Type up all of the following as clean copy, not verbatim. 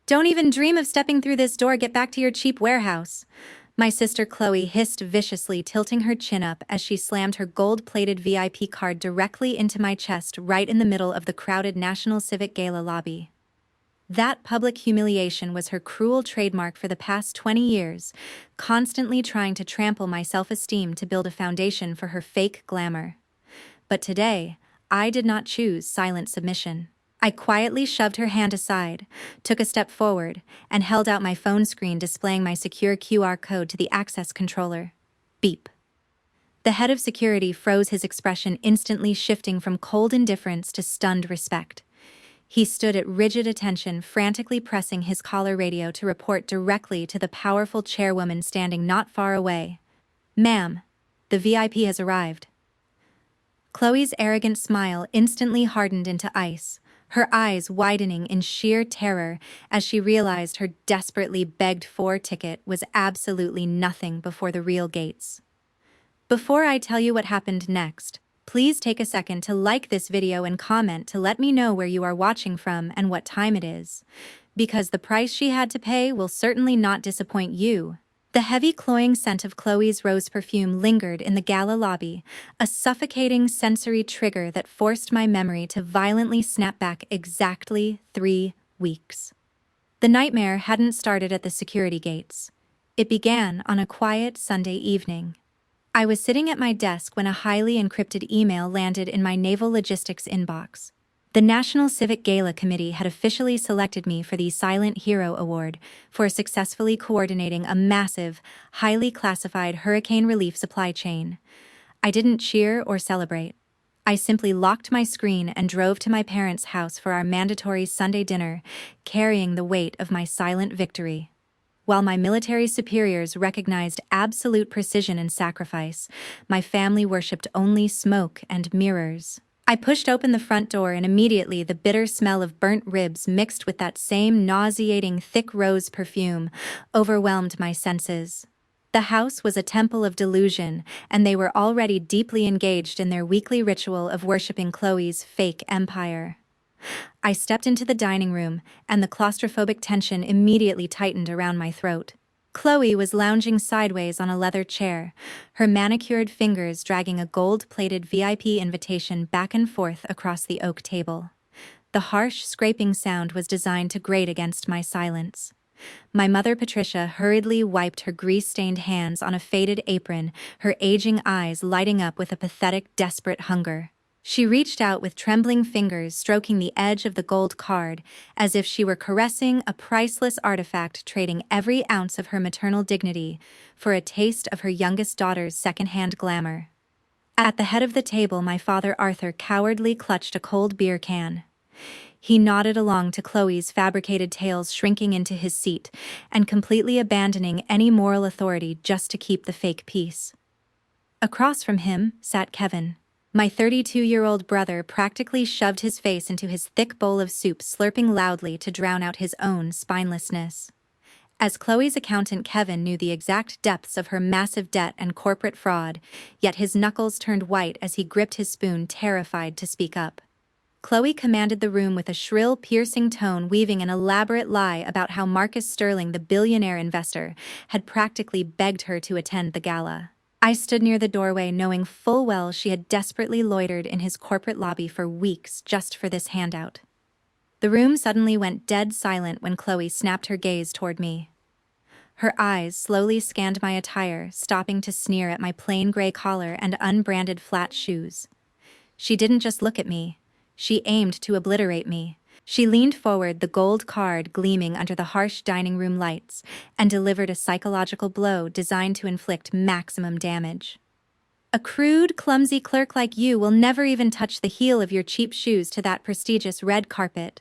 Don't even dream of stepping through this door. Get back to your cheap warehouse. My sister Chloe hissed viciously, tilting her chin up as she slammed her gold-plated VIP card directly into my chest right in the middle of the crowded National Civic Gala lobby. That public humiliation was her cruel trademark for the past 20 years, constantly trying to trample my self-esteem to build a foundation for her fake glamour. But today, I did not choose silent submission. I quietly shoved her hand aside, took a step forward, and held out my phone screen displaying my secure QR code to the access controller. Beep. The head of security froze, his expression instantly shifting from cold indifference to stunned respect. He stood at rigid attention, frantically pressing his collar radio to report directly to the powerful chairwoman standing not far away. "Ma'am, the VIP has arrived." Chloe's arrogant smile instantly hardened into ice, her eyes widening in sheer terror as she realized her desperately begged-for ticket was absolutely nothing before the real gates. Before I tell you what happened next, please take a second to like this video and comment to let me know where you are watching from and what time it is, because the price she had to pay will certainly not disappoint you. The heavy cloying scent of Chloe's rose perfume lingered in the gala lobby, a suffocating sensory trigger that forced my memory to violently snap back exactly 3 weeks. The nightmare hadn't started at the security gates. It began on a quiet Sunday evening. I was sitting at my desk when a highly encrypted email landed in my naval logistics inbox. The National Civic Gala Committee had officially selected me for the Silent Hero Award for successfully coordinating a massive, highly classified hurricane relief supply chain. I didn't cheer or celebrate. I simply locked my screen and drove to my parents' house for our mandatory Sunday dinner, carrying the weight of my silent victory. While my military superiors recognized absolute precision and sacrifice, my family worshipped only smoke and mirrors. I pushed open the front door and immediately the bitter smell of burnt ribs mixed with that same nauseating thick rose perfume overwhelmed my senses. The house was a temple of delusion, and they were already deeply engaged in their weekly ritual of worshipping Chloe's fake empire. I stepped into the dining room, and the claustrophobic tension immediately tightened around my throat. Chloe was lounging sideways on a leather chair, her manicured fingers dragging a gold-plated VIP invitation back and forth across the oak table. The harsh, scraping sound was designed to grate against my silence. My mother Patricia hurriedly wiped her grease-stained hands on a faded apron, her aging eyes lighting up with a pathetic, desperate hunger. She reached out with trembling fingers, stroking the edge of the gold card, as if she were caressing a priceless artifact, trading every ounce of her maternal dignity for a taste of her youngest daughter's second-hand glamour. At the head of the table, my father Arthur cowardly clutched a cold beer can. He nodded along to Chloe's fabricated tales, shrinking into his seat and completely abandoning any moral authority just to keep the fake peace. Across from him sat Kevin. My 32-year-old brother practically shoved his face into his thick bowl of soup, slurping loudly to drown out his own spinelessness. As Chloe's accountant, Kevin knew the exact depths of her massive debt and corporate fraud, yet his knuckles turned white as he gripped his spoon, terrified to speak up. Chloe commanded the room with a shrill, piercing tone, weaving an elaborate lie about how Marcus Sterling, the billionaire investor, had practically begged her to attend the gala. I stood near the doorway, knowing full well she had desperately loitered in his corporate lobby for weeks just for this handout. The room suddenly went dead silent when Chloe snapped her gaze toward me. Her eyes slowly scanned my attire, stopping to sneer at my plain gray collar and unbranded flat shoes. She didn't just look at me. She aimed to obliterate me. She leaned forward, the gold card gleaming under the harsh dining room lights, and delivered a psychological blow designed to inflict maximum damage. "A crude, clumsy clerk like you will never even touch the heel of your cheap shoes to that prestigious red carpet."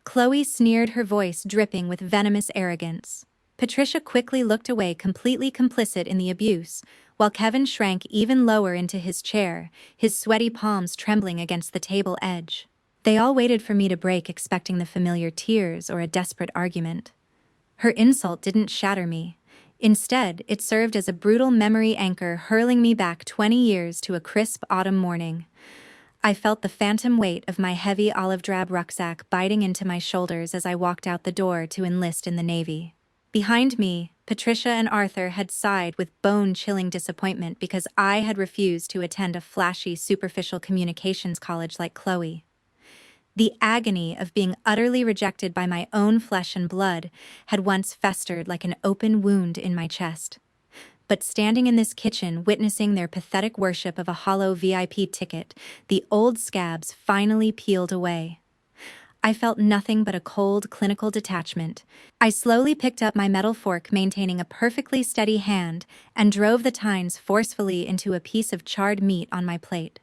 Chloe sneered, her voice dripping with venomous arrogance. Patricia quickly looked away, completely complicit in the abuse, while Kevin shrank even lower into his chair, his sweaty palms trembling against the table edge. They all waited for me to break, expecting the familiar tears or a desperate argument. Her insult didn't shatter me. Instead, it served as a brutal memory anchor, hurling me back 20 years to a crisp autumn morning. I felt the phantom weight of my heavy olive drab rucksack biting into my shoulders as I walked out the door to enlist in the Navy. Behind me, Patricia and Arthur had sighed with bone-chilling disappointment because I had refused to attend a flashy, superficial communications college like Chloe. The agony of being utterly rejected by my own flesh and blood had once festered like an open wound in my chest. But standing in this kitchen, witnessing their pathetic worship of a hollow VIP ticket, the old scabs finally peeled away. I felt nothing but a cold, clinical detachment. I slowly picked up my metal fork, maintaining a perfectly steady hand, and drove the tines forcefully into a piece of charred meat on my plate.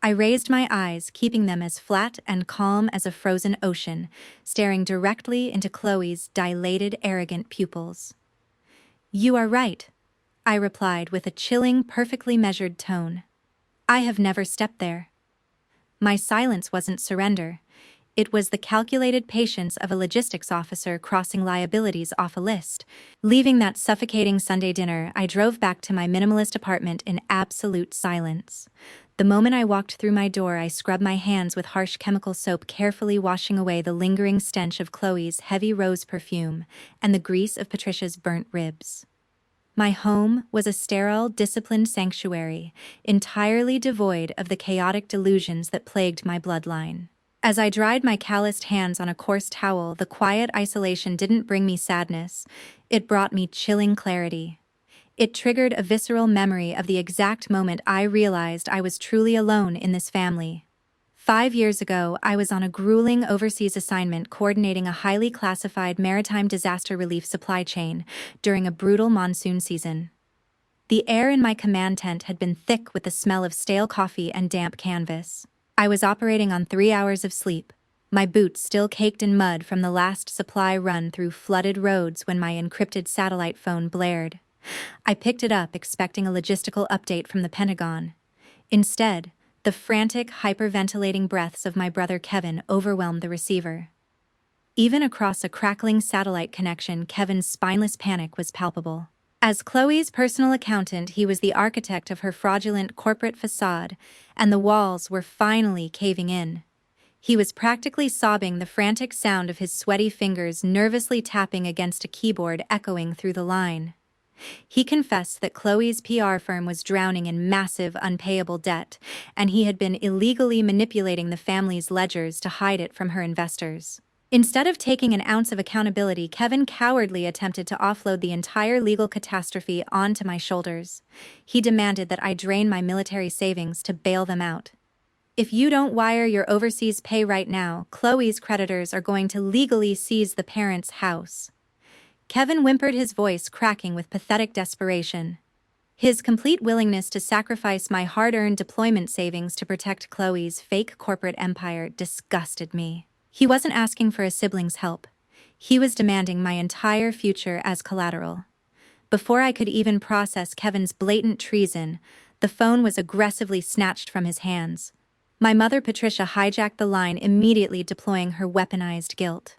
I raised my eyes, keeping them as flat and calm as a frozen ocean, staring directly into Chloe's dilated, arrogant pupils. "You are right," I replied with a chilling, perfectly measured tone. "I have never stepped there." My silence wasn't surrender. It was the calculated patience of a logistics officer crossing liabilities off a list. Leaving that suffocating Sunday dinner, I drove back to my minimalist apartment in absolute silence. The moment I walked through my door, I scrubbed my hands with harsh chemical soap, carefully washing away the lingering stench of Chloe's heavy rose perfume and the grease of Patricia's burnt ribs. My home was a sterile, disciplined sanctuary, entirely devoid of the chaotic delusions that plagued my bloodline. As I dried my calloused hands on a coarse towel, the quiet isolation didn't bring me sadness. It brought me chilling clarity. It triggered a visceral memory of the exact moment I realized I was truly alone in this family. 5 years ago, I was on a grueling overseas assignment coordinating a highly classified maritime disaster relief supply chain during a brutal monsoon season. The air in my command tent had been thick with the smell of stale coffee and damp canvas. I was operating on 3 hours of sleep, my boots still caked in mud from the last supply run through flooded roads when my encrypted satellite phone blared. I picked it up expecting a logistical update from the Pentagon. Instead, the frantic, hyperventilating breaths of my brother Kevin overwhelmed the receiver. Even across a crackling satellite connection, Kevin's spineless panic was palpable. As Chloe's personal accountant, he was the architect of her fraudulent corporate facade, and the walls were finally caving in. He was practically sobbing, the frantic sound of his sweaty fingers nervously tapping against a keyboard echoing through the line. He confessed that Chloe's PR firm was drowning in massive, unpayable debt, and he had been illegally manipulating the family's ledgers to hide it from her investors. Instead of taking an ounce of accountability, Kevin cowardly attempted to offload the entire legal catastrophe onto my shoulders. He demanded that I drain my military savings to bail them out. "If you don't wire your overseas pay right now, Chloe's creditors are going to legally seize the parents' house." Kevin whimpered, his voice cracking with pathetic desperation. His complete willingness to sacrifice my hard-earned deployment savings to protect Chloe's fake corporate empire disgusted me. He wasn't asking for a sibling's help. He was demanding my entire future as collateral. Before I could even process Kevin's blatant treason, the phone was aggressively snatched from his hands. My mother Patricia hijacked the line, immediately deploying her weaponized guilt.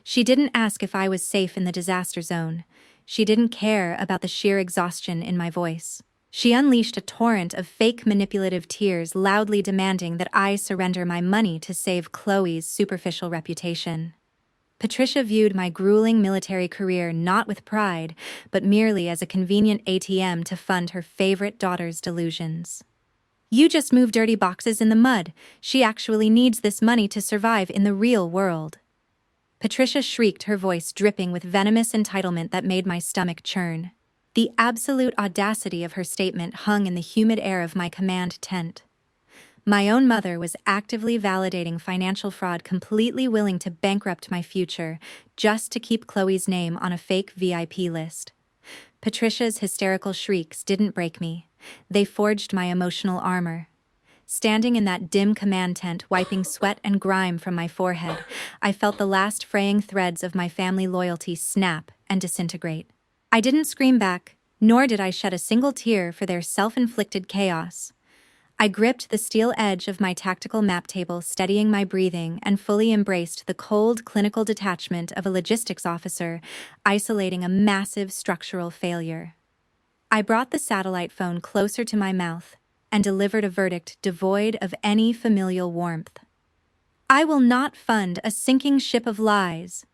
She didn't ask if I was safe in the disaster zone. She didn't care about the sheer exhaustion in my voice. She unleashed a torrent of fake manipulative tears, loudly demanding that I surrender my money to save Chloe's superficial reputation. Patricia viewed my grueling military career not with pride, but merely as a convenient ATM to fund her favorite daughter's delusions. "You just move dirty boxes in the mud. She actually needs this money to survive in the real world." Patricia shrieked, her voice dripping with venomous entitlement that made my stomach churn. The absolute audacity of her statement hung in the humid air of my command tent. My own mother was actively validating financial fraud, completely willing to bankrupt my future just to keep Chloe's name on a fake VIP list. Patricia's hysterical shrieks didn't break me. They forged my emotional armor. Standing in that dim command tent, wiping sweat and grime from my forehead, I felt the last fraying threads of my family loyalty snap and disintegrate. I didn't scream back, nor did I shed a single tear for their self-inflicted chaos. I gripped the steel edge of my tactical map table, steadying my breathing, and fully embraced the cold, clinical detachment of a logistics officer isolating a massive structural failure. I brought the satellite phone closer to my mouth, and delivered a verdict devoid of any familial warmth. "I will not fund a sinking ship of lies,"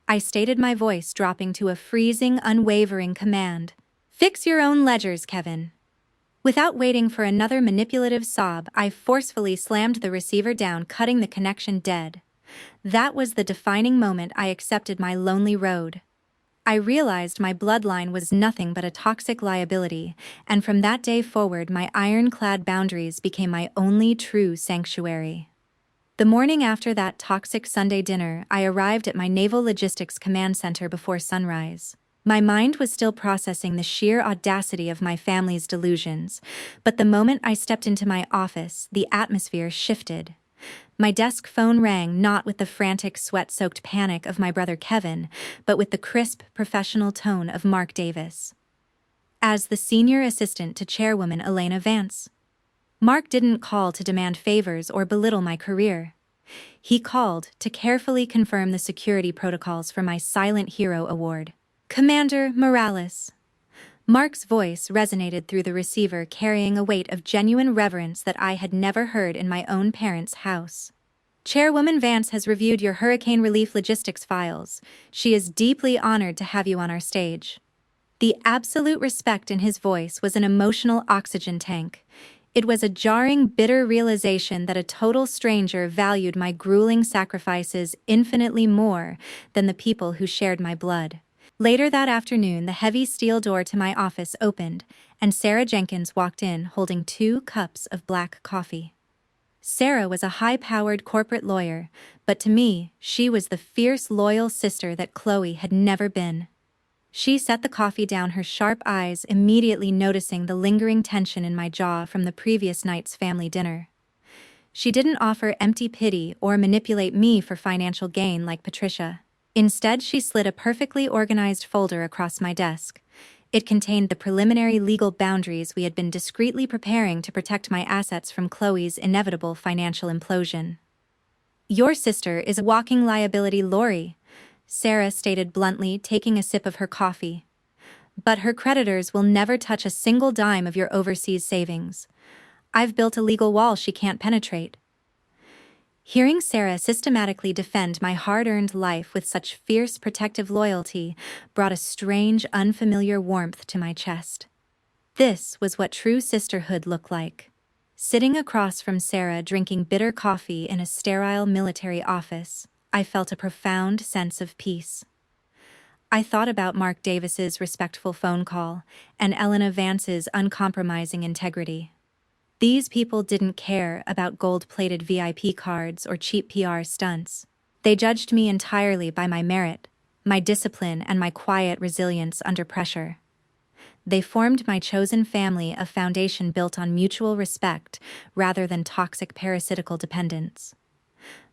I stated, my voice dropping to a freezing, unwavering command. "Fix your own ledgers, Kevin." Without waiting for another manipulative sob, I forcefully slammed the receiver down, cutting the connection dead. That was the defining moment I accepted my lonely road. I realized my bloodline was nothing but a toxic liability, and from that day forward my ironclad boundaries became my only true sanctuary. The morning after that toxic Sunday dinner, I arrived at my Naval Logistics Command Center before sunrise. My mind was still processing the sheer audacity of my family's delusions, but the moment I stepped into my office, the atmosphere shifted. My desk phone rang, not with the frantic, sweat-soaked panic of my brother Kevin, but with the crisp, professional tone of Mark Davis. As the senior assistant to Chairwoman Elena Vance, Mark didn't call to demand favors or belittle my career. He called to carefully confirm the security protocols for my Silent Hero Award. "Commander Morales." Mark's voice resonated through the receiver, carrying a weight of genuine reverence that I had never heard in my own parents' house. "Chairwoman Vance has reviewed your hurricane relief logistics files. She is deeply honored to have you on our stage." The absolute respect in his voice was an emotional oxygen tank. It was a jarring, bitter realization that a total stranger valued my grueling sacrifices infinitely more than the people who shared my blood. Later that afternoon, the heavy steel door to my office opened, and Sarah Jenkins walked in holding 2 cups of black coffee. Sarah was a high-powered corporate lawyer, but to me, she was the fierce, loyal sister that Chloe had never been. She set the coffee down, her sharp eyes immediately noticing the lingering tension in my jaw from the previous night's family dinner. She didn't offer empty pity or manipulate me for financial gain like Patricia. Instead, she slid a perfectly organized folder across my desk. It contained the preliminary legal boundaries we had been discreetly preparing to protect my assets from Chloe's inevitable financial implosion. "Your sister is a walking liability, Lori," Sarah stated bluntly, taking a sip of her coffee. "But her creditors will never touch a single dime of your overseas savings. I've built a legal wall she can't penetrate." Hearing Sarah systematically defend my hard-earned life with such fierce protective loyalty brought a strange, unfamiliar warmth to my chest. This was what true sisterhood looked like. Sitting across from Sarah, drinking bitter coffee in a sterile military office, I felt a profound sense of peace. I thought about Mark Davis's respectful phone call and Elena Vance's uncompromising integrity. These people didn't care about gold-plated VIP cards or cheap PR stunts. They judged me entirely by my merit, my discipline, and my quiet resilience under pressure. They formed my chosen family a foundation built on mutual respect rather than toxic parasitical dependence.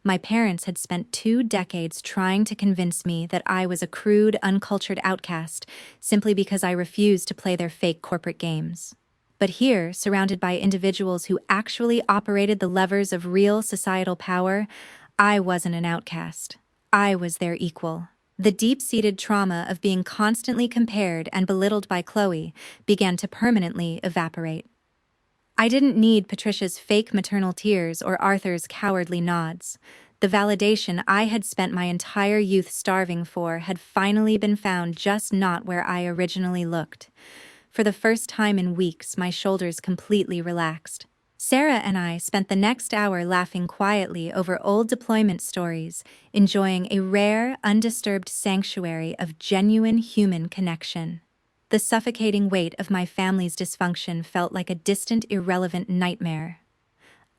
My parents had spent 2 decades trying to convince me that I was a crude, uncultured outcast simply because I refused to play their fake corporate games. But here, surrounded by individuals who actually operated the levers of real societal power, I wasn't an outcast. I was their equal. The deep-seated trauma of being constantly compared and belittled by Chloe began to permanently evaporate. I didn't need Patricia's fake maternal tears or Arthur's cowardly nods. The validation I had spent my entire youth starving for had finally been found, just not where I originally looked. For the first time in weeks, my shoulders completely relaxed. Sarah and I spent the next hour laughing quietly over old deployment stories, enjoying a rare, undisturbed sanctuary of genuine human connection. The suffocating weight of my family's dysfunction felt like a distant, irrelevant nightmare.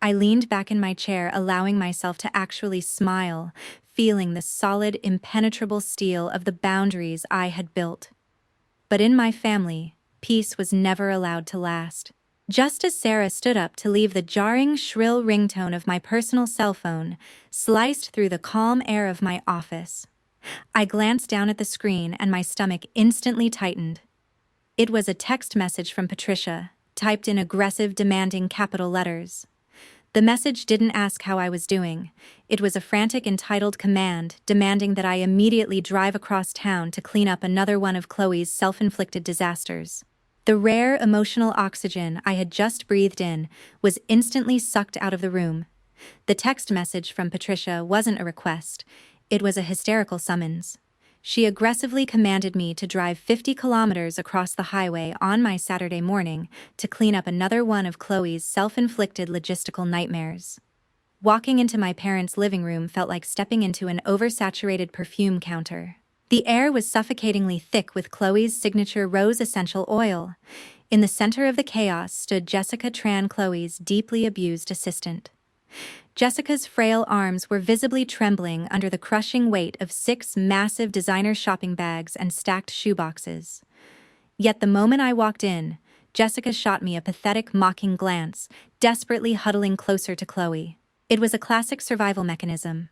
I leaned back in my chair, allowing myself to actually smile, feeling the solid, impenetrable steel of the boundaries I had built. But in my family, peace was never allowed to last. Just as Sarah stood up to leave, the jarring, shrill ringtone of my personal cell phone sliced through the calm air of my office. I glanced down at the screen and my stomach instantly tightened. It was a text message from Patricia, typed in aggressive, demanding capital letters. The message didn't ask how I was doing. It was a frantic, entitled command demanding that I immediately drive across town to clean up another one of Chloe's self-inflicted disasters. The rare emotional oxygen I had just breathed in was instantly sucked out of the room. The text message from Patricia wasn't a request, it was a hysterical summons. She aggressively commanded me to drive 50 kilometers across the highway on my Saturday morning to clean up another one of Chloe's self-inflicted logistical nightmares. Walking into my parents' living room felt like stepping into an oversaturated perfume counter. The air was suffocatingly thick with Chloe's signature rose essential oil. In the center of the chaos stood Jessica Tran, Chloe's deeply abused assistant. Jessica's frail arms were visibly trembling under the crushing weight of 6 massive designer shopping bags and stacked shoeboxes. Yet the moment I walked in, Jessica shot me a pathetic, mocking glance, desperately huddling closer to Chloe. It was a classic survival mechanism.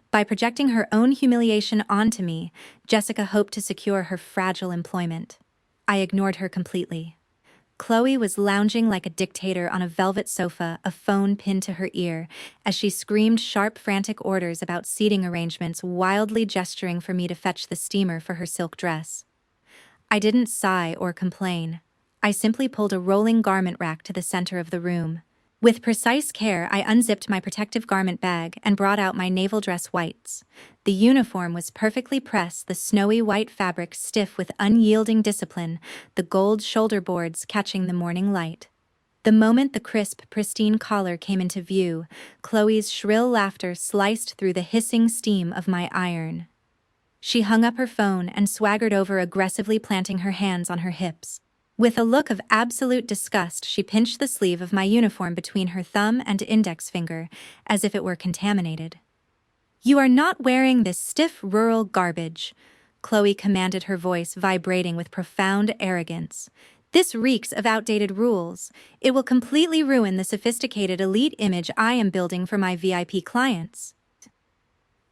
By projecting her own humiliation onto me, Jessica hoped to secure her fragile employment. I ignored her completely. Chloe was lounging like a dictator on a velvet sofa, a phone pinned to her ear, as she screamed sharp, frantic orders about seating arrangements, wildly gesturing for me to fetch the steamer for her silk dress. I didn't sigh or complain. I simply pulled a rolling garment rack to the center of the room. With precise care, I unzipped my protective garment bag and brought out my naval dress whites. The uniform was perfectly pressed, the snowy white fabric stiff with unyielding discipline, the gold shoulder boards catching the morning light. The moment the crisp, pristine collar came into view, Chloe's shrill laughter sliced through the hissing steam of my iron. She hung up her phone and swaggered over, aggressively planting her hands on her hips. With a look of absolute disgust, she pinched the sleeve of my uniform between her thumb and index finger, as if it were contaminated. "You are not wearing this stiff rural garbage," Chloe commanded, her voice vibrating with profound arrogance. "This reeks of outdated rules. It will completely ruin the sophisticated elite image I am building for my VIP clients."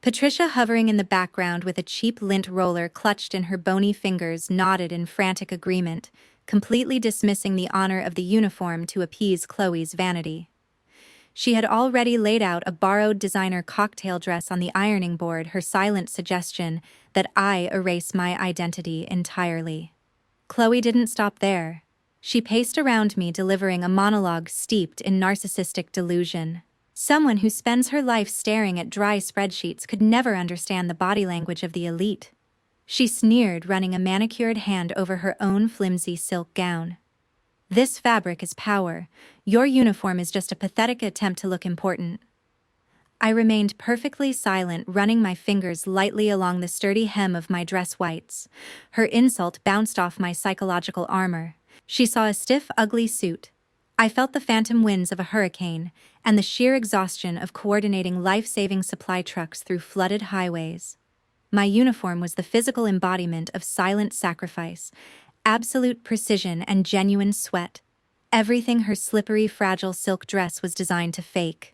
Patricia, hovering in the background with a cheap lint roller clutched in her bony fingers, nodded in frantic agreement, completely dismissing the honor of the uniform to appease Chloe's vanity. She had already laid out a borrowed designer cocktail dress on the ironing board, her silent suggestion that I erase my identity entirely. Chloe didn't stop there. She paced around me, delivering a monologue steeped in narcissistic delusion. Someone who spends her life staring at dry spreadsheets could never understand the body language of the elite. She sneered, running a manicured hand over her own flimsy silk gown. "This fabric is power. Your uniform is just a pathetic attempt to look important." I remained perfectly silent, running my fingers lightly along the sturdy hem of my dress whites. Her insult bounced off my psychological armor. She saw a stiff, ugly suit. I felt the phantom winds of a hurricane, and the sheer exhaustion of coordinating life-saving supply trucks through flooded highways. My uniform was the physical embodiment of silent sacrifice, absolute precision and genuine sweat. Everything her slippery, fragile silk dress was designed to fake.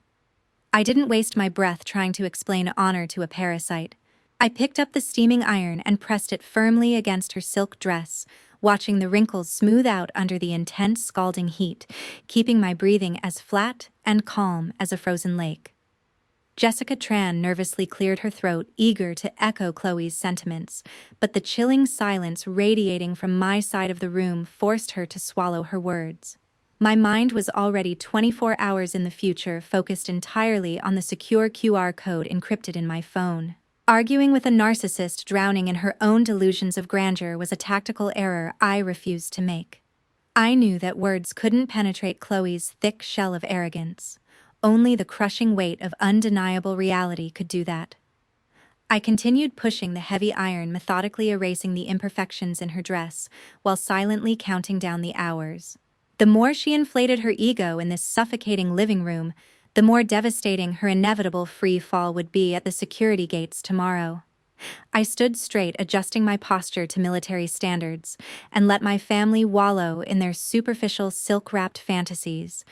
I didn't waste my breath trying to explain honor to a parasite. I picked up the steaming iron and pressed it firmly against her silk dress, watching the wrinkles smooth out under the intense, scalding heat, keeping my breathing as flat and calm as a frozen lake. Jessica Tran nervously cleared her throat, eager to echo Chloe's sentiments, but the chilling silence radiating from my side of the room forced her to swallow her words. My mind was already 24 hours in the future, focused entirely on the secure QR code encrypted in my phone. Arguing with a narcissist drowning in her own delusions of grandeur was a tactical error I refused to make. I knew that words couldn't penetrate Chloe's thick shell of arrogance. Only the crushing weight of undeniable reality could do that. I continued pushing the heavy iron, methodically erasing the imperfections in her dress, while silently counting down the hours. The more she inflated her ego in this suffocating living room, the more devastating her inevitable free fall would be at the security gates tomorrow. I stood straight, adjusting my posture to military standards, and let my family wallow in their superficial, silk-wrapped fantasies.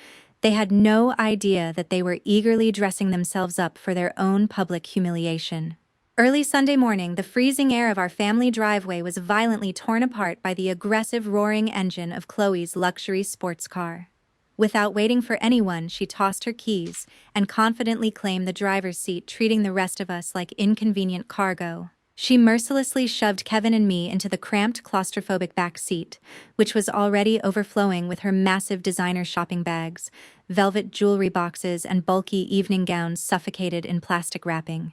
They had no idea that they were eagerly dressing themselves up for their own public humiliation. Early Sunday morning, the freezing air of our family driveway was violently torn apart by the aggressive roaring engine of Chloe's luxury sports car. Without waiting for anyone, she tossed her keys and confidently claimed the driver's seat, treating the rest of us like inconvenient cargo. She mercilessly shoved Kevin and me into the cramped, claustrophobic back seat, which was already overflowing with her massive designer shopping bags, velvet jewelry boxes, and bulky evening gowns suffocated in plastic wrapping.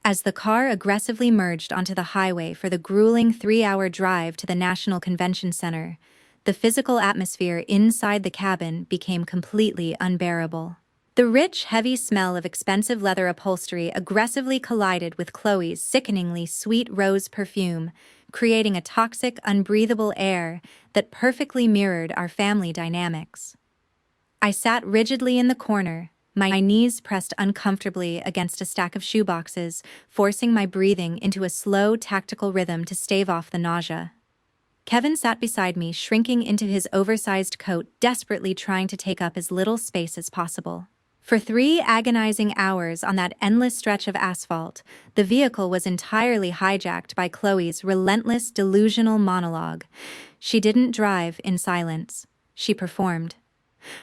As the car aggressively merged onto the highway for the grueling 3-hour drive to the National Convention Center, the physical atmosphere inside the cabin became completely unbearable. The rich, heavy smell of expensive leather upholstery aggressively collided with Chloe's sickeningly sweet rose perfume, creating a toxic, unbreathable air that perfectly mirrored our family dynamics. I sat rigidly in the corner, my knees pressed uncomfortably against a stack of shoeboxes, forcing my breathing into a slow, tactical rhythm to stave off the nausea. Kevin sat beside me, shrinking into his oversized coat, desperately trying to take up as little space as possible. For 3 agonizing hours on that endless stretch of asphalt, the vehicle was entirely hijacked by Chloe's relentless, delusional monologue. She didn't drive in silence. She performed.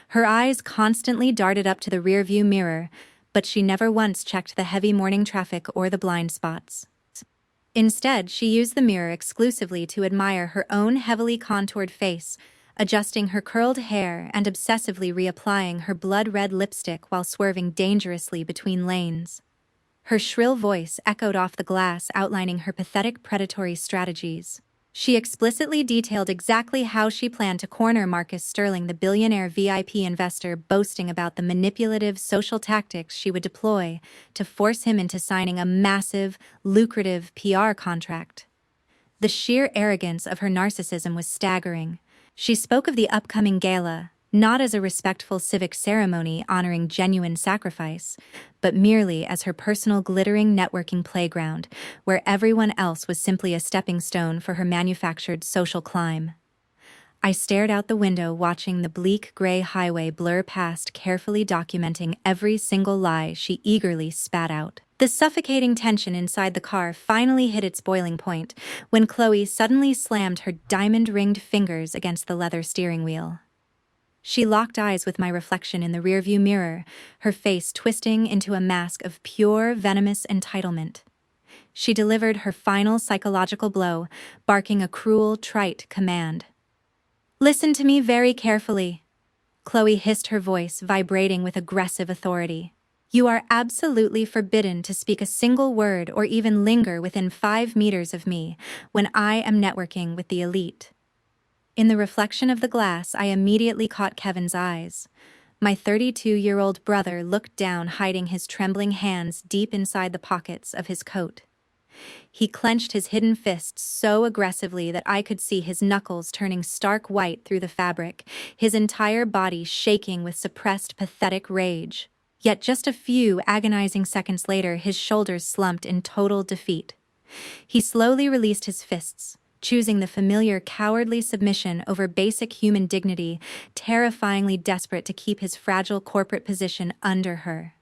Her eyes constantly darted up to the rearview mirror, but she never once checked the heavy morning traffic or the blind spots. Instead, she used the mirror exclusively to admire her own heavily contoured face, adjusting her curled hair and obsessively reapplying her blood-red lipstick while swerving dangerously between lanes. Her shrill voice echoed off the glass, outlining her pathetic predatory strategies. She explicitly detailed exactly how she planned to corner Marcus Sterling, the billionaire VIP investor, boasting about the manipulative social tactics she would deploy to force him into signing a massive, lucrative PR contract. The sheer arrogance of her narcissism was staggering. She spoke of the upcoming gala, not as a respectful civic ceremony honoring genuine sacrifice, but merely as her personal glittering networking playground, where everyone else was simply a stepping stone for her manufactured social climb. I stared out the window, watching the bleak gray highway blur past, carefully documenting every single lie she eagerly spat out. The suffocating tension inside the car finally hit its boiling point when Chloe suddenly slammed her diamond-ringed fingers against the leather steering wheel. She locked eyes with my reflection in the rearview mirror, her face twisting into a mask of pure, venomous entitlement. She delivered her final psychological blow, barking a cruel, trite command. "Listen to me very carefully," Chloe hissed, her voice vibrating with aggressive authority. "You are absolutely forbidden to speak a single word or even linger within 5 meters of me when I am networking with the elite." In the reflection of the glass, I immediately caught Kevin's eyes. My 32-year-old brother looked down, hiding his trembling hands deep inside the pockets of his coat. He clenched his hidden fists so aggressively that I could see his knuckles turning stark white through the fabric, his entire body shaking with suppressed, pathetic rage. Yet just a few agonizing seconds later, his shoulders slumped in total defeat. He slowly released his fists, choosing the familiar cowardly submission over basic human dignity, terrifyingly desperate to keep his fragile corporate position under her.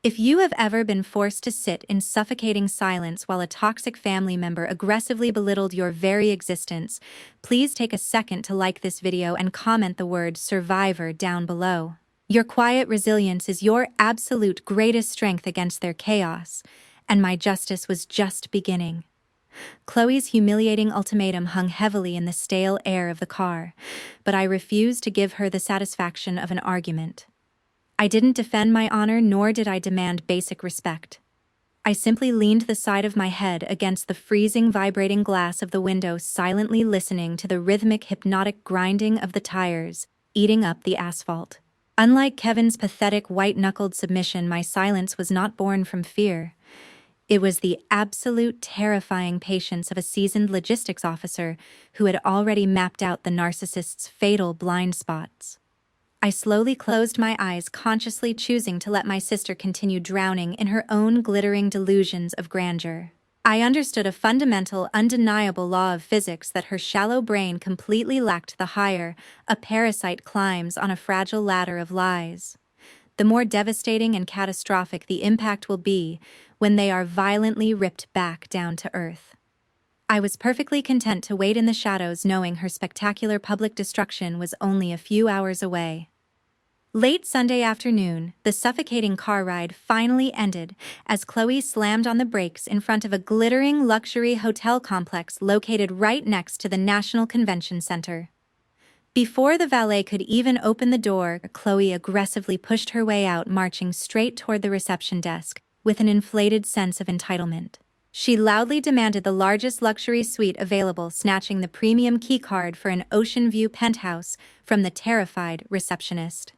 If you have ever been forced to sit in suffocating silence while a toxic family member aggressively belittled your very existence, please take a second to like this video and comment the word "survivor" down below. Your quiet resilience is your absolute greatest strength against their chaos, and my justice was just beginning. Chloe's humiliating ultimatum hung heavily in the stale air of the car, but I refused to give her the satisfaction of an argument. I didn't defend my honor, nor did I demand basic respect. I simply leaned the side of my head against the freezing, vibrating glass of the window, silently listening to the rhythmic, hypnotic grinding of the tires, eating up the asphalt. Unlike Kevin's pathetic, white-knuckled submission, my silence was not born from fear. It was the absolute terrifying patience of a seasoned logistics officer who had already mapped out the narcissist's fatal blind spots. I slowly closed my eyes, consciously choosing to let my sister continue drowning in her own glittering delusions of grandeur. I understood a fundamental, undeniable law of physics that her shallow brain completely lacked. The higher a parasite climbs on a fragile ladder of lies, the more devastating and catastrophic the impact will be when they are violently ripped back down to earth. I was perfectly content to wait in the shadows, knowing her spectacular public destruction was only a few hours away. Late Sunday afternoon, the suffocating car ride finally ended as Chloe slammed on the brakes in front of a glittering luxury hotel complex located right next to the National Convention Center. Before the valet could even open the door, Chloe aggressively pushed her way out, marching straight toward the reception desk, with an inflated sense of entitlement. She loudly demanded the largest luxury suite available, snatching the premium keycard for an ocean view penthouse from the terrified receptionist.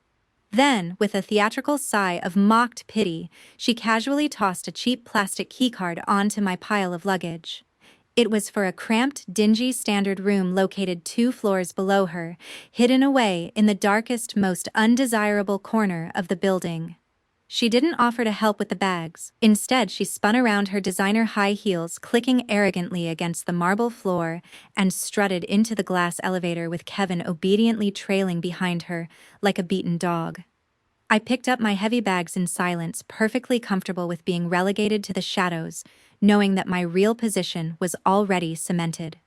Then, with a theatrical sigh of mocked pity, she casually tossed a cheap plastic keycard onto my pile of luggage. It was for a cramped, dingy standard room located 2 floors below her, hidden away in the darkest, most undesirable corner of the building. She didn't offer to help with the bags. Instead, she spun around, her designer high heels clicking arrogantly against the marble floor, and strutted into the glass elevator with Kevin obediently trailing behind her like a beaten dog. I picked up my heavy bags in silence, perfectly comfortable with being relegated to the shadows, knowing that my real position was already cemented.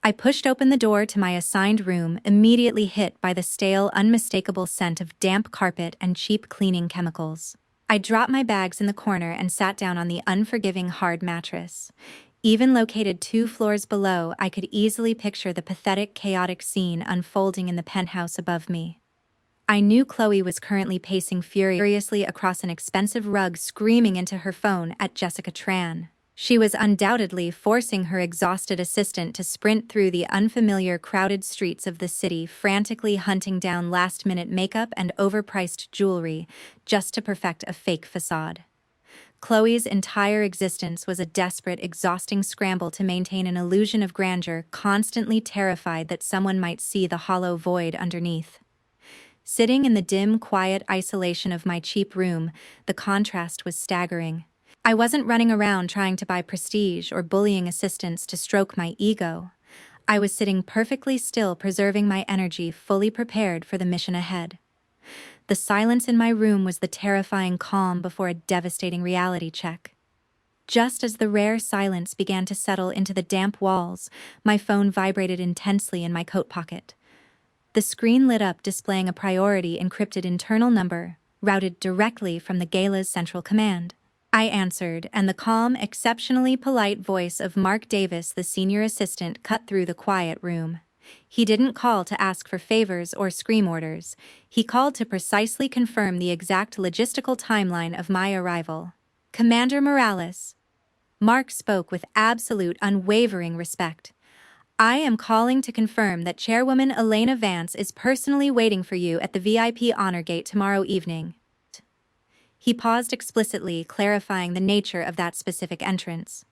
I pushed open the door to my assigned room, immediately hit by the stale, unmistakable scent of damp carpet and cheap cleaning chemicals. I dropped my bags in the corner and sat down on the unforgiving hard mattress. Even located 2 floors below, I could easily picture the pathetic, chaotic scene unfolding in the penthouse above me. I knew Chloe was currently pacing furiously across an expensive rug, screaming into her phone at Jessica Tran. She was undoubtedly forcing her exhausted assistant to sprint through the unfamiliar, crowded streets of the city, frantically hunting down last-minute makeup and overpriced jewelry just to perfect a fake facade. Chloe's entire existence was a desperate, exhausting scramble to maintain an illusion of grandeur, constantly terrified that someone might see the hollow void underneath. Sitting in the dim, quiet isolation of my cheap room, the contrast was staggering. I wasn't running around trying to buy prestige or bullying assistants to stroke my ego. I was sitting perfectly still, preserving my energy, fully prepared for the mission ahead. The silence in my room was the terrifying calm before a devastating reality check. Just as the rare silence began to settle into the damp walls, my phone vibrated intensely in my coat pocket. The screen lit up, displaying a priority encrypted internal number, routed directly from the gala's central command. I answered, and the calm, exceptionally polite voice of Mark Davis, the senior assistant, cut through the quiet room. He didn't call to ask for favors or scream orders. He called to precisely confirm the exact logistical timeline of my arrival. "Commander Morales." Mark spoke with absolute, unwavering respect. "I am calling to confirm that Chairwoman Elena Vance is personally waiting for you at the VIP honor gate tomorrow evening." He paused, explicitly clarifying the nature of that specific entrance.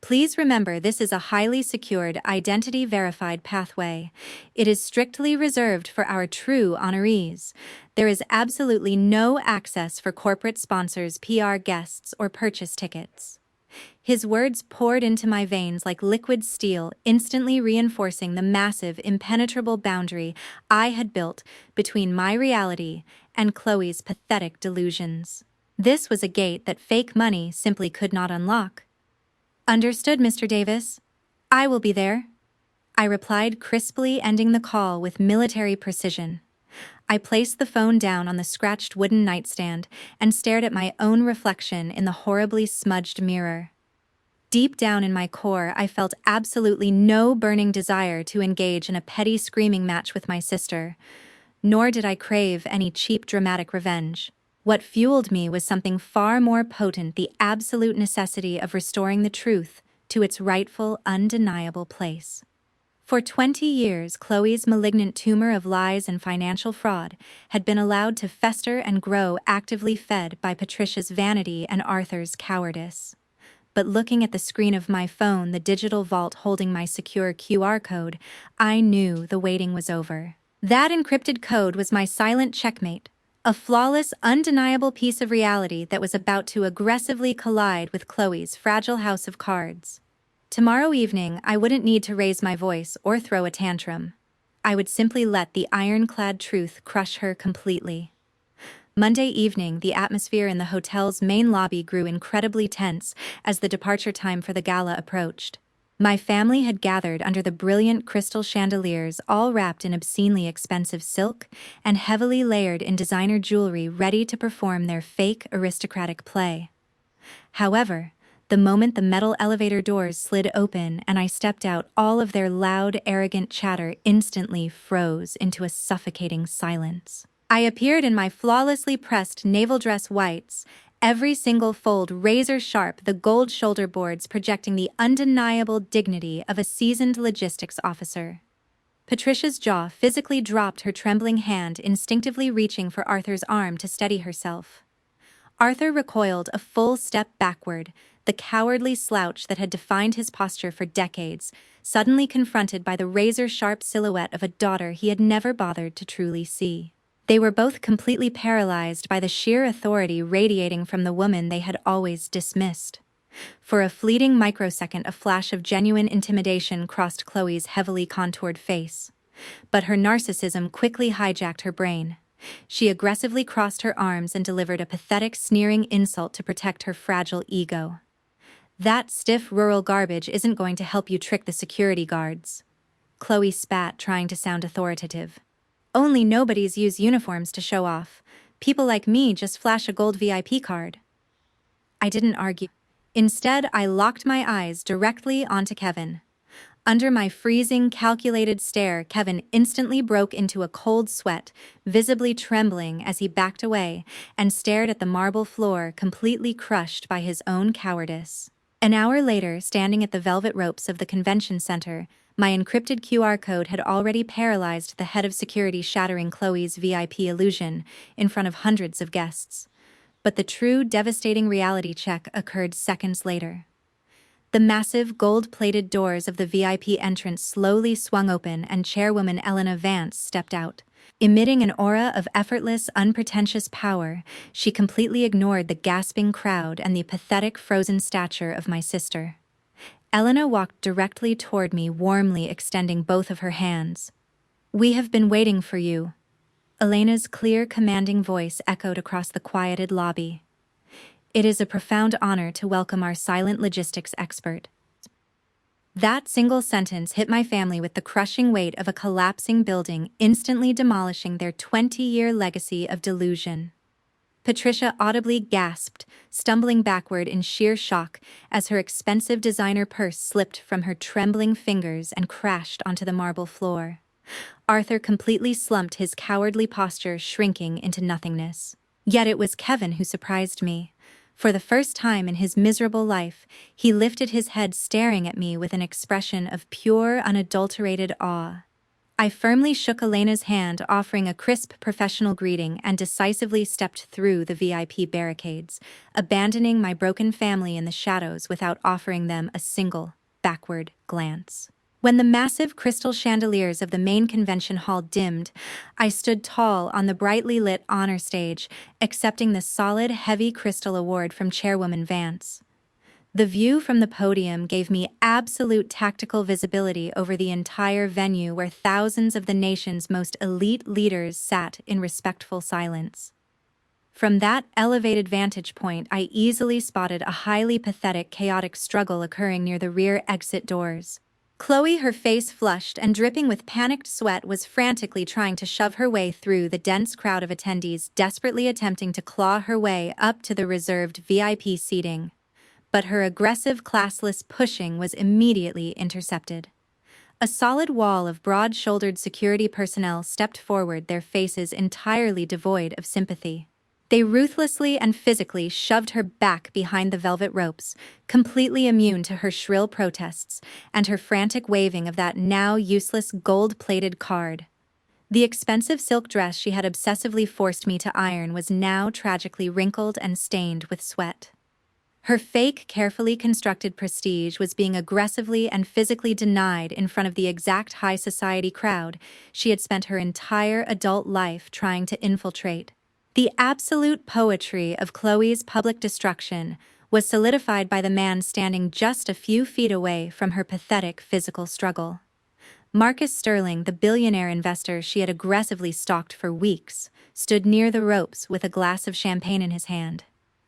"Please remember, this is a highly secured, identity-verified pathway. It is strictly reserved for our true honorees. There is absolutely no access for corporate sponsors, PR guests, or purchase tickets." His words poured into my veins like liquid steel, instantly reinforcing the massive, impenetrable boundary I had built between my reality and Chloe's pathetic delusions. This was a gate that fake money simply could not unlock. "Understood, Mr. Davis. I will be there," I replied crisply, ending the call with military precision. I placed the phone down on the scratched wooden nightstand and stared at my own reflection in the horribly smudged mirror. Deep down in my core, I felt absolutely no burning desire to engage in a petty screaming match with my sister, nor did I crave any cheap dramatic revenge. What fueled me was something far more potent: the absolute necessity of restoring the truth to its rightful, undeniable place. For 20 years, Chloe's malignant tumor of lies and financial fraud had been allowed to fester and grow, actively fed by Patricia's vanity and Arthur's cowardice. But looking at the screen of my phone, the digital vault holding my secure QR code, I knew the waiting was over. That encrypted code was my silent checkmate, a flawless, undeniable piece of reality that was about to aggressively collide with Chloe's fragile house of cards. Tomorrow evening, I wouldn't need to raise my voice or throw a tantrum. I would simply let the ironclad truth crush her completely. Monday evening, the atmosphere in the hotel's main lobby grew incredibly tense as the departure time for the gala approached. My family had gathered under the brilliant crystal chandeliers, all wrapped in obscenely expensive silk and heavily layered in designer jewelry, ready to perform their fake aristocratic play. However, the moment the metal elevator doors slid open and I stepped out, all of their loud, arrogant chatter instantly froze into a suffocating silence. I appeared in my flawlessly pressed navel dress whites, every single fold razor-sharp, the gold shoulder boards projecting the undeniable dignity of a seasoned logistics officer. Patricia's jaw physically dropped, her trembling hand instinctively reaching for Arthur's arm to steady herself. Arthur recoiled a full step backward, the cowardly slouch that had defined his posture for decades, suddenly confronted by the razor-sharp silhouette of a daughter he had never bothered to truly see. They were both completely paralyzed by the sheer authority radiating from the woman they had always dismissed. For a fleeting microsecond, a flash of genuine intimidation crossed Chloe's heavily contoured face. But her narcissism quickly hijacked her brain. She aggressively crossed her arms and delivered a pathetic, sneering insult to protect her fragile ego. "That stiff rural garbage isn't going to help you trick the security guards." Chloe spat, trying to sound authoritative. "Only nobodies use uniforms to show off. People like me just flash a gold VIP card." I didn't argue. Instead, I locked my eyes directly onto Kevin. Under my freezing, calculated stare, Kevin instantly broke into a cold sweat, visibly trembling as he backed away and stared at the marble floor, completely crushed by his own cowardice. An hour later, standing at the velvet ropes of the convention center, my encrypted QR code had already paralyzed the head of security, shattering Chloe's VIP illusion in front of hundreds of guests. But the true devastating reality check occurred seconds later. The massive gold-plated doors of the VIP entrance slowly swung open and chairwoman Elena Vance stepped out. Emitting an aura of effortless, unpretentious power, she completely ignored the gasping crowd and the pathetic frozen stature of my sister. Elena walked directly toward me, warmly extending both of her hands. "We have been waiting for you." Elena's clear, commanding voice echoed across the quieted lobby. "It is a profound honor to welcome our silent logistics expert." That single sentence hit my family with the crushing weight of a collapsing building, instantly demolishing their 20-year legacy of delusion. Patricia audibly gasped, stumbling backward in sheer shock as her expensive designer purse slipped from her trembling fingers and crashed onto the marble floor. Arthur completely slumped, his cowardly posture shrinking into nothingness. Yet it was Kevin who surprised me. For the first time in his miserable life, he lifted his head, staring at me with an expression of pure, unadulterated awe. I firmly shook Elena's hand, offering a crisp professional greeting, and decisively stepped through the VIP barricades, abandoning my broken family in the shadows without offering them a single backward glance. When the massive crystal chandeliers of the main convention hall dimmed, I stood tall on the brightly lit honor stage, accepting the solid, heavy crystal award from Chairwoman Vance. The view from the podium gave me absolute tactical visibility over the entire venue, where thousands of the nation's most elite leaders sat in respectful silence. From that elevated vantage point, I easily spotted a highly pathetic, chaotic struggle occurring near the rear exit doors. Chloe, her face flushed and dripping with panicked sweat, was frantically trying to shove her way through the dense crowd of attendees, desperately attempting to claw her way up to the reserved VIP seating. But her aggressive, classless pushing was immediately intercepted. A solid wall of broad-shouldered security personnel stepped forward, their faces entirely devoid of sympathy. They ruthlessly and physically shoved her back behind the velvet ropes, completely immune to her shrill protests and her frantic waving of that now useless gold-plated card. The expensive silk dress she had obsessively forced me to iron was now tragically wrinkled and stained with sweat. Her fake, carefully constructed prestige was being aggressively and physically denied in front of the exact high society crowd she had spent her entire adult life trying to infiltrate. The absolute poetry of Chloe's public destruction was solidified by the man standing just a few feet away from her pathetic physical struggle. Marcus Sterling, the billionaire investor she had aggressively stalked for weeks, stood near the ropes with a glass of champagne in his hand.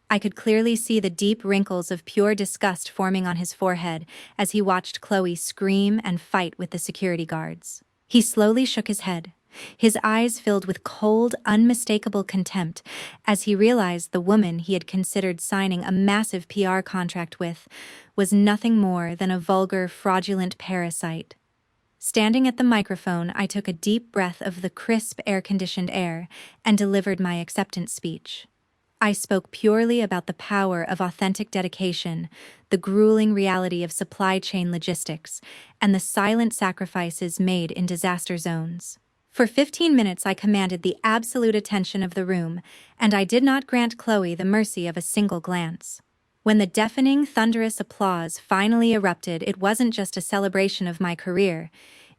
I could clearly see the deep wrinkles of pure disgust forming on his forehead as he watched Chloe scream and fight with the security guards. He slowly shook his head, his eyes filled with cold, unmistakable contempt as he realized the woman he had considered signing a massive PR contract with was nothing more than a vulgar, fraudulent parasite. Standing at the microphone, I took a deep breath of the crisp, air-conditioned air and delivered my acceptance speech. I spoke purely about the power of authentic dedication, the grueling reality of supply chain logistics, and the silent sacrifices made in disaster zones. For 15 minutes I commanded the absolute attention of the room, and I did not grant Chloe the mercy of a single glance. When the deafening, thunderous applause finally erupted, it wasn't just a celebration of my career.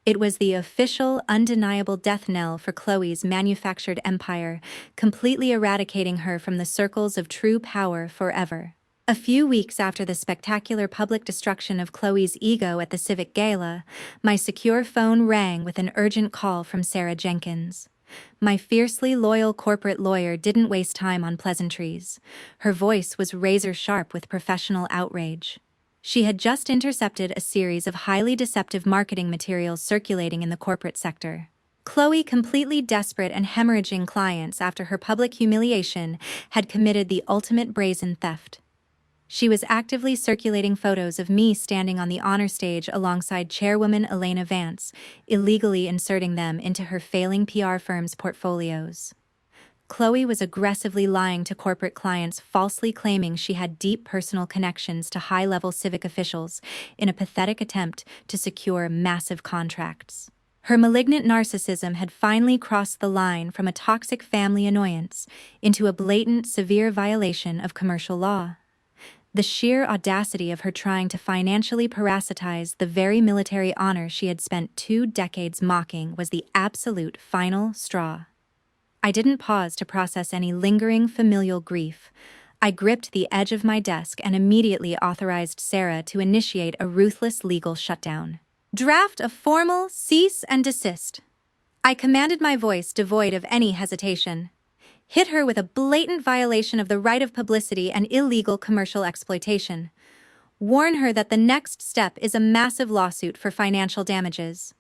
It was the official, undeniable death knell for Chloe's manufactured empire, completely eradicating her from the circles of true power forever. A few weeks after the spectacular public destruction of Chloe's ego at the Civic Gala, my secure phone rang with an urgent call from Sarah Jenkins. My fiercely loyal corporate lawyer didn't waste time on pleasantries. Her voice was razor-sharp with professional outrage. She had just intercepted a series of highly deceptive marketing materials circulating in the corporate sector. Chloe, completely desperate and hemorrhaging clients after her public humiliation, had committed the ultimate brazen theft. She was actively circulating photos of me standing on the honor stage alongside chairwoman Elena Vance, illegally inserting them into her failing PR firm's portfolios. Chloe was aggressively lying to corporate clients, falsely claiming she had deep personal connections to high-level civic officials in a pathetic attempt to secure massive contracts. Her malignant narcissism had finally crossed the line from a toxic family annoyance into a blatant, severe violation of commercial law. The sheer audacity of her trying to financially parasitize the very military honor she had spent 2 decades mocking was the absolute final straw. I didn't pause to process any lingering familial grief. I gripped the edge of my desk and immediately authorized Sarah to initiate a ruthless legal shutdown. Draft a formal cease and desist. I commanded, my voice devoid of any hesitation. Hit her with a blatant violation of the right of publicity and illegal commercial exploitation. Warn her that the next step is a massive lawsuit for financial damages.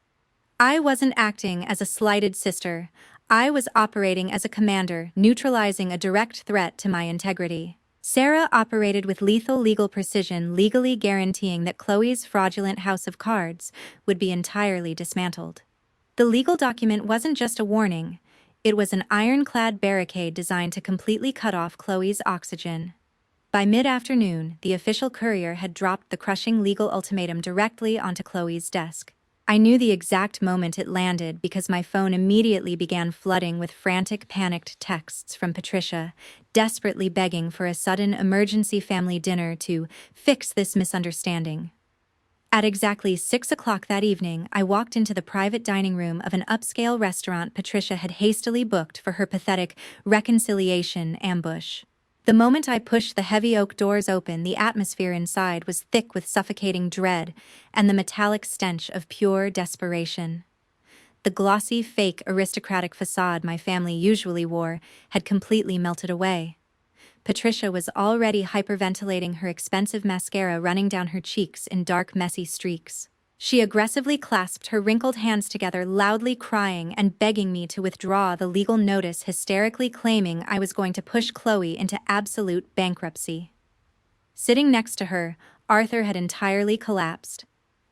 I wasn't acting as a slighted sister. I was operating as a commander, neutralizing a direct threat to my integrity. Sarah operated with lethal legal precision, legally guaranteeing that Chloe's fraudulent house of cards would be entirely dismantled. The legal document wasn't just a warning. It was an ironclad barricade designed to completely cut off Chloe's oxygen. By mid-afternoon, the official courier had dropped the crushing legal ultimatum directly onto Chloe's desk. I knew the exact moment it landed because my phone immediately began flooding with frantic, panicked texts from Patricia, desperately begging for a sudden emergency family dinner to fix this misunderstanding. At exactly 6 o'clock that evening, I walked into the private dining room of an upscale restaurant Patricia had hastily booked for her pathetic reconciliation ambush. The moment I pushed the heavy oak doors open, the atmosphere inside was thick with suffocating dread and the metallic stench of pure desperation. The glossy, fake, aristocratic facade my family usually wore had completely melted away. Patricia was already hyperventilating, her expensive mascara running down her cheeks in dark, messy streaks. She aggressively clasped her wrinkled hands together, loudly crying and begging me to withdraw the legal notice, hysterically claiming I was going to push Chloe into absolute bankruptcy. Sitting next to her, Arthur had entirely collapsed.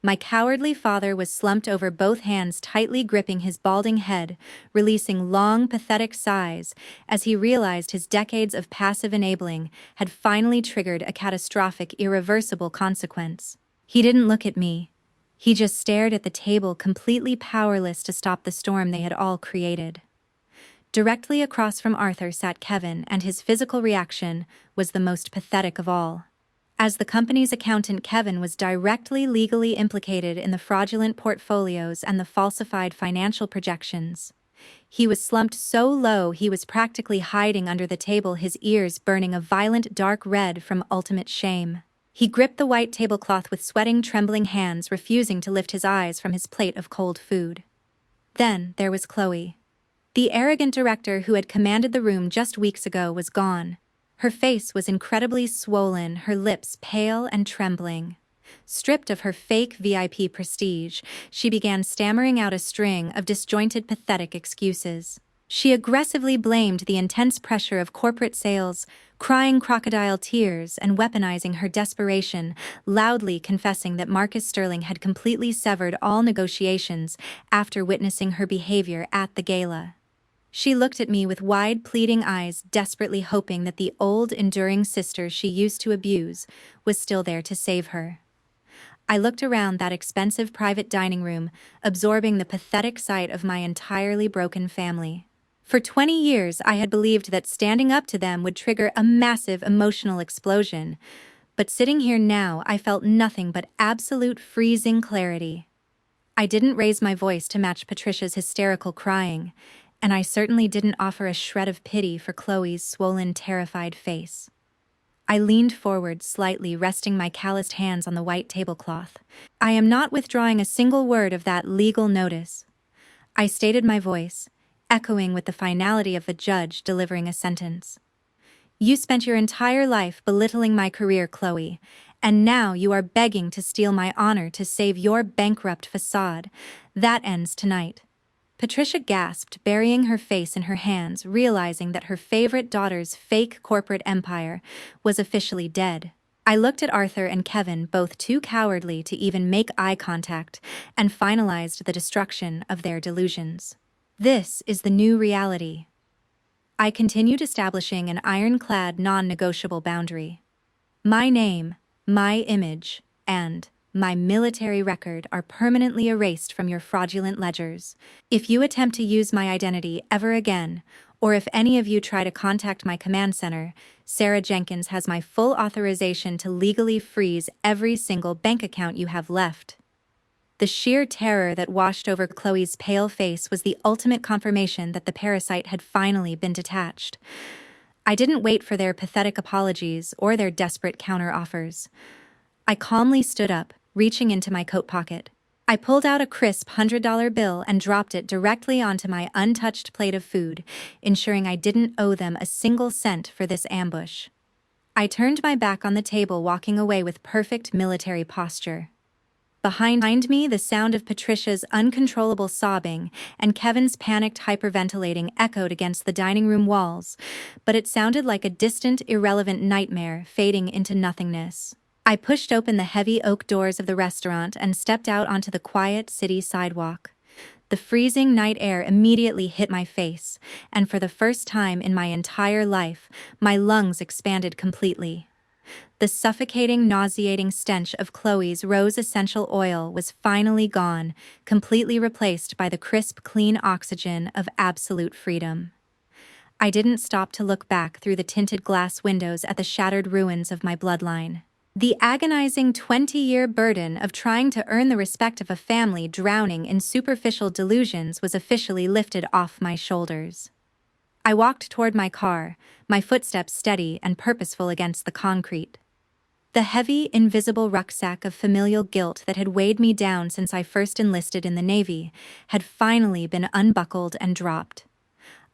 My cowardly father was slumped over, both hands tightly gripping his balding head, releasing long, pathetic sighs as he realized his decades of passive enabling had finally triggered a catastrophic, irreversible consequence. He didn't look at me. He just stared at the table, completely powerless to stop the storm they had all created. Directly across from Arthur sat Kevin, and his physical reaction was the most pathetic of all. As the company's accountant, Kevin was directly legally implicated in the fraudulent portfolios and the falsified financial projections. He was slumped so low he was practically hiding under the table, his ears burning a violent dark red from ultimate shame. He gripped the white tablecloth with sweating, trembling hands, refusing to lift his eyes from his plate of cold food. Then there was Chloe. The arrogant director who had commanded the room just weeks ago was gone. Her face was incredibly swollen, her lips pale and trembling. Stripped of her fake VIP prestige, she began stammering out a string of disjointed, pathetic excuses. She aggressively blamed the intense pressure of corporate sales, crying crocodile tears and weaponizing her desperation, loudly confessing that Marcus Sterling had completely severed all negotiations after witnessing her behavior at the gala. She looked at me with wide, pleading eyes, desperately hoping that the old, enduring sister she used to abuse was still there to save her. I looked around that expensive private dining room, absorbing the pathetic sight of my entirely broken family. For 20 years, I had believed that standing up to them would trigger a massive emotional explosion, but sitting here now, I felt nothing but absolute freezing clarity. I didn't raise my voice to match Patricia's hysterical crying, and I certainly didn't offer a shred of pity for Chloe's swollen, terrified face. I leaned forward slightly, resting my calloused hands on the white tablecloth. I am not withdrawing a single word of that legal notice. I stated my voice, echoing with the finality of a judge delivering a sentence. You spent your entire life belittling my career, Chloe, and now you are begging to steal my honor to save your bankrupt facade. That ends tonight. Patricia gasped, burying her face in her hands, realizing that her favorite daughter's fake corporate empire was officially dead. I looked at Arthur and Kevin, both too cowardly to even make eye contact, and finalized the destruction of their delusions. This is the new reality. I continued establishing an ironclad, non-negotiable boundary. My name, my image, and my military record are permanently erased from your fraudulent ledgers. If you attempt to use my identity ever again, or if any of you try to contact my command center, Sarah Jenkins has my full authorization to legally freeze every single bank account you have left. The sheer terror that washed over Chloe's pale face was the ultimate confirmation that the parasite had finally been detached. I didn't wait for their pathetic apologies or their desperate counter-offers. I calmly stood up, reaching into my coat pocket. I pulled out a crisp $100 bill and dropped it directly onto my untouched plate of food, ensuring I didn't owe them a single cent for this ambush. I turned my back on the table, walking away with perfect military posture. Behind me, the sound of Patricia's uncontrollable sobbing and Kevin's panicked hyperventilating echoed against the dining room walls, but it sounded like a distant, irrelevant nightmare fading into nothingness. I pushed open the heavy oak doors of the restaurant and stepped out onto the quiet city sidewalk. The freezing night air immediately hit my face, and for the first time in my entire life, my lungs expanded completely. The suffocating, nauseating stench of Chloe's rose essential oil was finally gone, completely replaced by the crisp, clean oxygen of absolute freedom. I didn't stop to look back through the tinted glass windows at the shattered ruins of my bloodline. The agonizing 20-year burden of trying to earn the respect of a family drowning in superficial delusions was officially lifted off my shoulders. I walked toward my car, my footsteps steady and purposeful against the concrete. The heavy, invisible rucksack of familial guilt that had weighed me down since I first enlisted in the Navy had finally been unbuckled and dropped.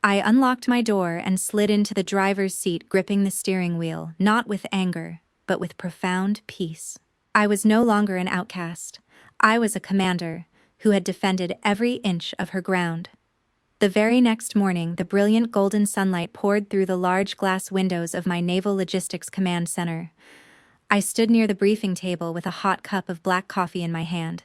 I unlocked my door and slid into the driver's seat, gripping the steering wheel, not with anger, but with profound peace. I was no longer an outcast. I was a commander who had defended every inch of her ground. The very next morning, the brilliant golden sunlight poured through the large glass windows of my Naval Logistics Command Center. I stood near the briefing table with a hot cup of black coffee in my hand.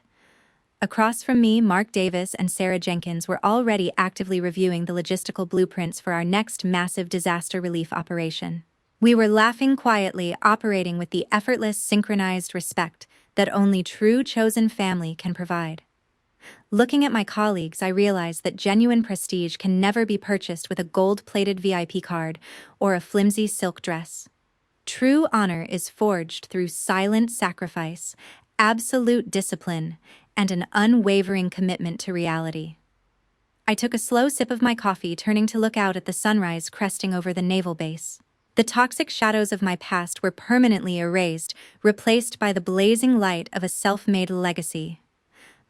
Across from me, Mark Davis and Sarah Jenkins were already actively reviewing the logistical blueprints for our next massive disaster relief operation. We were laughing quietly, operating with the effortless, synchronized respect that only true chosen family can provide. Looking at my colleagues, I realized that genuine prestige can never be purchased with a gold-plated VIP card or a flimsy silk dress. True honor is forged through silent sacrifice, absolute discipline, and an unwavering commitment to reality. I took a slow sip of my coffee, turning to look out at the sunrise cresting over the naval base. The toxic shadows of my past were permanently erased, replaced by the blazing light of a self-made legacy.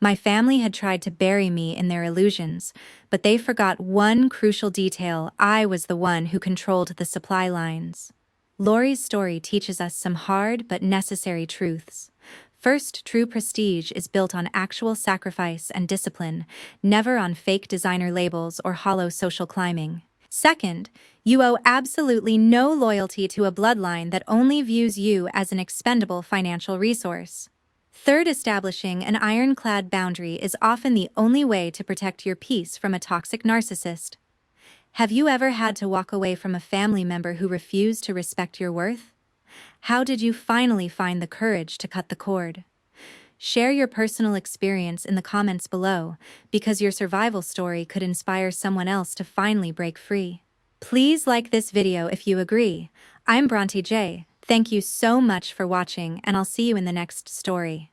My family had tried to bury me in their illusions, but they forgot one crucial detail: I was the one who controlled the supply lines. Lori's story teaches us some hard but necessary truths. First, true prestige is built on actual sacrifice and discipline, never on fake designer labels or hollow social climbing. Second, you owe absolutely no loyalty to a bloodline that only views you as an expendable financial resource. Third, establishing an ironclad boundary is often the only way to protect your peace from a toxic narcissist. Have you ever had to walk away from a family member who refused to respect your worth? How did you finally find the courage to cut the cord? Share your personal experience in the comments below, because your survival story could inspire someone else to finally break free. Please like this video if you agree. I'm Bronte J. Thank you so much for watching, and I'll see you in the next story.